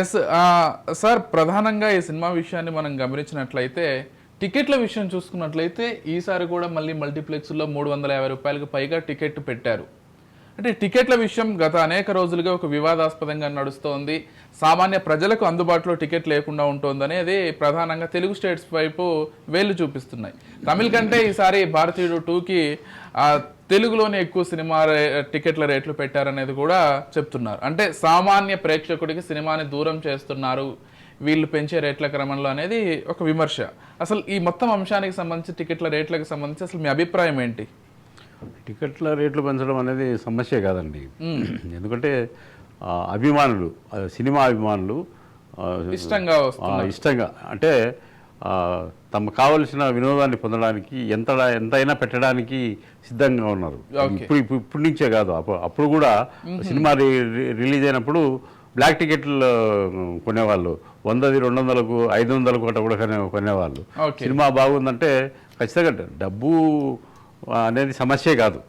Yes. Sir, ప్రధానంగా ఈ cinema విషయాన్ని మనం గమనించినట్లయితే టికెట్ల విషయం చూసుకున్నట్లయితే ఈసారి కూడా మళ్ళీ మల్టీప్లెక్స్లో రూ. 350 పైగా టికెట్ పెట్టారు. అంటే టికెట్ల విషయం గత అనేక రోజులుగా ఒక వివాదాస్పదంగా నడుస్తోంది. సామాన్య ప్రజలకు అందుబాటులో టికెట్ లేకుండా ఉంటోందని అది ప్రధానంగా తెలుగు స్టేట్స్ వైపు వేలు చూపిస్తున్నాయి. తమిళ్ కంటే ఈసారి భారతీయుడు 2కి తెలుగులోనే ఎక్కువ సినిమా టికెట్ల రేట్లు పెట్టారనేది కూడా చెప్తున్నారు. అంటే సామాన్య ప్రేక్షకుడికి సినిమాని దూరం చేస్తున్నారు వీళ్ళు పెంచే రేట్ల క్రమంలో అనేది ఒక విమర్శ. అసలు ఈ మొత్తం అంశానికి సంబంధించి టికెట్ల రేట్లకు సంబంధించి అసలు మీ అభిప్రాయం ఏంటి? టికెట్ల రేట్లు పెంచడం అనేది సమస్య కాదండి. ఎందుకంటే అభిమానులు, సినిమా అభిమానులు ఇష్టంగా అంటే తమకు కావలసిన వినోదాన్ని పొందడానికి ఎంతైనా పెట్టడానికి సిద్ధంగా ఉన్నారు. ఇప్పుడు నుంచే కాదు, అప్పుడు కూడా సినిమా రిలీజ్ అయినప్పుడు బ్లాక్ టికెట్లు కొనేవాళ్ళు. 100, 200కు 500కు అట్లా కూడా కొనేవాళ్ళు. సినిమా బాగుందంటే ఖచ్చితంగా డబ్బు అనేది సమస్యే కాదు,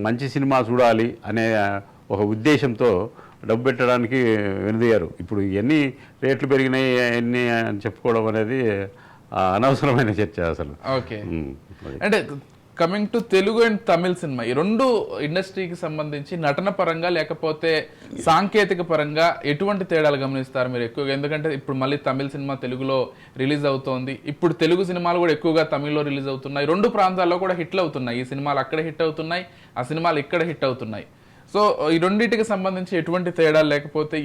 మంచి సినిమా చూడాలి అనే ఒక ఉద్దేశంతో డబ్బు పెట్టడానికి వెనుదీయారు. ఇప్పుడు ఎన్ని రేట్లు పెరిగినాయి ఎన్ని అని చెప్పుకోవడం అనేది అనవసరమైన చర్చ అసలు. ఓకే, అంటే coming to Telugu and Tamil cinema, ఈ రెండు ఇండస్ట్రీకి సంబంధించి నటన పరంగా లేకపోతే సాంకేతిక పరంగా ఎటువంటి తేడాలు గమనిస్తారు మీరు ఎక్కువగా? ఎందుకంటే ఇప్పుడు మళ్ళీ తమిళ సినిమా తెలుగులో రిలీజ్ అవుతోంది, ఇప్పుడు తెలుగు సినిమాలు కూడా ఎక్కువగా తమిళ్లో రిలీజ్ అవుతున్నాయి. రెండు ప్రాంతాల్లో కూడా హిట్లు అవుతున్నాయి. ఈ సినిమాలు అక్కడ హిట్ అవుతున్నాయి, ఆ సినిమాలు ఇక్కడ హిట్ అవుతున్నాయి. సో ఈ రెండింటికి సంబంధించి ఎటువంటి తేడాలు లేకపోతే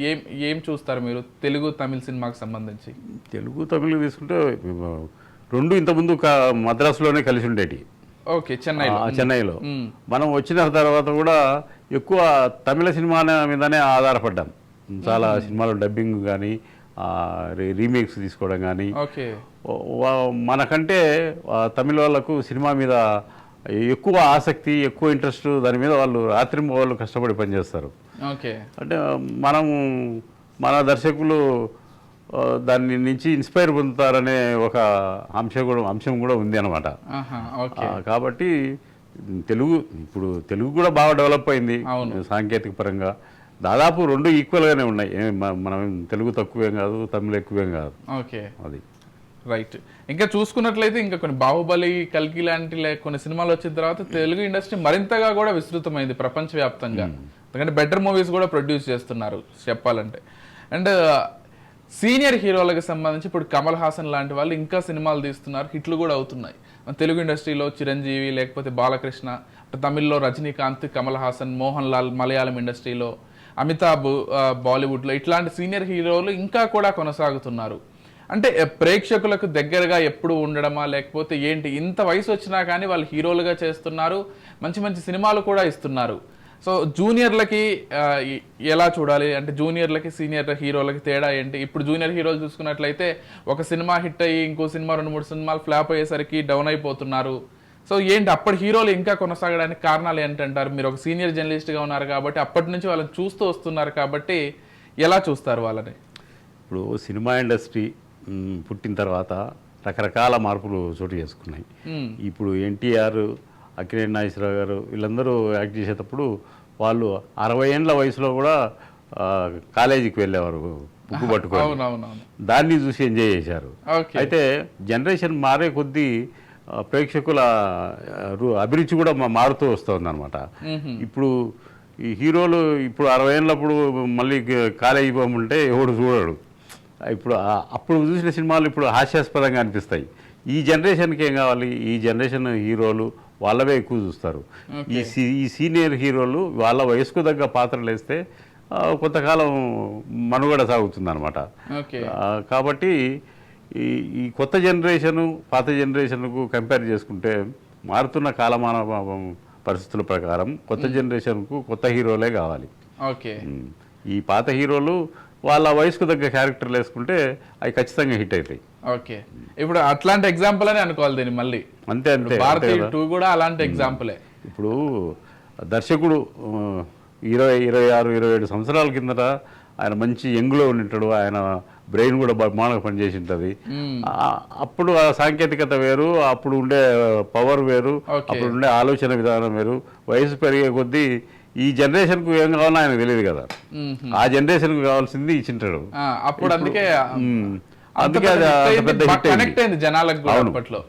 ఏం చూస్తారు మీరు తెలుగు తమిళ సినిమాకి సంబంధించి? తెలుగు తమిళ్ తీసుకుంటే రెండు ఇంతకుముందు మద్రాసులోనే కలిసి ఉండేటి. ఓకే, చెన్నైలో మనం వచ్చిన తర్వాత కూడా ఎక్కువ తమిళ సినిమా మీదనే ఆధారపడ్డాం. చాలా సినిమాలు డబ్బింగ్ కానీ రీమేక్స్ తీసుకోవడం కానీ, మనకంటే తమిళ వాళ్ళకు సినిమా మీద ఎక్కువ ఆసక్తి, ఎక్కువ ఇంట్రెస్ట్, దాని మీద వాళ్ళు రాత్రింబవళ్ళు కష్టపడి పనిచేస్తారు. అంటే మన దర్శకులు దాని నుంచి ఇన్స్పైర్ పొందుతారనే ఒక అంశం కూడా ఉంది అనమాట. కాబట్టి తెలుగు కూడా బాగా డెవలప్ అయింది సాంకేతిక పరంగా. దాదాపు రెండు ఈక్వల్గానే ఉన్నాయి. మనం తెలుగు తక్కువేం కాదు, తమిళ ఎక్కువేం కాదు. అది రైట్. ఇంకా చూసుకున్నట్లయితే ఇంకా కొన్ని బాహుబలి, కల్కి లాంటి కొన్ని సినిమాలు వచ్చిన తర్వాత తెలుగు ఇండస్ట్రీ మరింతగా కూడా విస్తృతమైంది ప్రపంచవ్యాప్తంగా. ఎందుకంటే బెటర్ మూవీస్ కూడా ప్రొడ్యూస్ చేస్తున్నారు చెప్పాలంటే. అండ్ సీనియర్ హీరోలకు సంబంధించి ఇప్పుడు కమల్ హాసన్ లాంటి వాళ్ళు ఇంకా సినిమాలు తీస్తున్నారు, హిట్లు కూడా అవుతున్నాయి. తెలుగు ఇండస్ట్రీలో చిరంజీవి, లేకపోతే బాలకృష్ణ, తమిళ్లో రజనీకాంత్, కమల్ హాసన్, మోహన్ లాల్, మలయాళం ఇండస్ట్రీలో అమితాబ్, బాలీవుడ్లో ఇట్లాంటి సీనియర్ హీరోలు ఇంకా కూడా కొనసాగుతున్నారు. అంటే ప్రేక్షకులకు దగ్గరగా ఎప్పుడు ఉండడమా లేకపోతే ఏంటి? ఇంత వయసు వచ్చినా కానీ వాళ్ళు హీరోలుగా చేస్తున్నారు, మంచి మంచి సినిమాలు కూడా ఇస్తున్నారు. సో జూనియర్లకి ఎలా చూడాలి? అంటే జూనియర్లకి సీనియర్ హీరోలకి తేడా ఏంటి? ఇప్పుడు జూనియర్ హీరోలు చూసుకున్నట్లయితే ఒక సినిమా హిట్ అయ్యి ఇంకో సినిమా 2-3 సినిమాలు ఫ్లాప్ అయ్యేసరికి డౌన్ అయిపోతున్నారు. సో ఏంటి అప్పటి హీరోలు ఇంకా కొనసాగడానికి కారణాలు ఏంటంటారు? మీరు ఒక సీనియర్ జర్నలిస్ట్గా ఉన్నారు కాబట్టి అప్పటి నుంచి వాళ్ళని చూస్తూ వస్తున్నారు కాబట్టి ఎలా చూస్తారు వాళ్ళని? ఇప్పుడు సినిమా ఇండస్ట్రీ పుట్టిన తర్వాత రకరకాల మార్పులు చోటు చేసుకున్నాయి. ఇప్పుడు ఎన్టీఆర్, అక్కినేని నాగేశ్వరరావు గారు వీళ్ళందరూ యాక్ట్ చేసేటప్పుడు వాళ్ళు 60 ఏళ్ళ వయసులో కూడా కాలేజీకి వెళ్ళేవారు బుక్కు పట్టుకొని, దాన్ని చూసి ఎంజాయ్ చేశారు. అయితే జనరేషన్ మారే కొద్దీ ప్రేక్షకుల అభిరుచి కూడా మారుతూ వస్తుంది అనమాట. ఇప్పుడు ఈ హీరోలు ఇప్పుడు 60 ఏళ్ళప్పుడు మళ్ళీ కాలేజీ పోమంటే ఎవడు చూడడు. ఇప్పుడు అప్పుడు చూసిన సినిమాలు ఇప్పుడు హాస్యాస్పదంగా అనిపిస్తాయి. ఈ జనరేషన్కి ఏం కావాలి? ఈ జనరేషన్ హీరోలు వాళ్ళవే ఎక్కువ చూస్తారు. ఈ సీనియర్ హీరోలు వాళ్ళ వయసుకు తగ్గ పాత్రలు వేస్తే కొంతకాలం మనుగడ సాగుతుంది అనమాట. కాబట్టి ఈ కొత్త జనరేషను పాత జనరేషన్కు కంపేర్ చేసుకుంటే మారుతున్న కాలమాన పరిస్థితుల ప్రకారం కొత్త జనరేషన్కు కొత్త హీరోలే కావాలి. ఈ పాత హీరోలు వాళ్ళ వయసుకు తగ్గ క్యారెక్టర్లు వేసుకుంటే అవి ఖచ్చితంగా హిట్ అవుతాయి. ఓకే, ఇప్పుడు అట్లాంటి ఎగ్జాంపుల్ అని అనుకోవాలి దీన్ని మళ్ళీ. అంతే అంతే, భారతీయ 2 కూడా అలాంటి ఎగ్జాంపులే. ఇప్పుడు దర్శకుడు 26, 27 సంవత్సరాల కిందట ఆయన మంచి యంగ్లో ఉంటాడు, ఆయన బ్రెయిన్ కూడా బ్రహ్మాండంగా పనిచేసి ఉంటుంది. అప్పుడు ఆ సాంకేతికత వేరు, అప్పుడు ఉండే పవర్ వేరు, అప్పుడు ఉండే ఆలోచన విధానం వేరు. వయసు పెరిగే కొద్దీ ఈ జనరేషన్కు ఏం కావాలో ఆయన తెలియదు కదా, ఆ జనరేషన్కు కావాల్సింది ఇచ్చింటాడు. అప్పుడు అందుకే అందుకే అది అంత పెద్ద హిట్ కనెక్ట్ అయింది జనాలకు కూడా అప్పట్లో.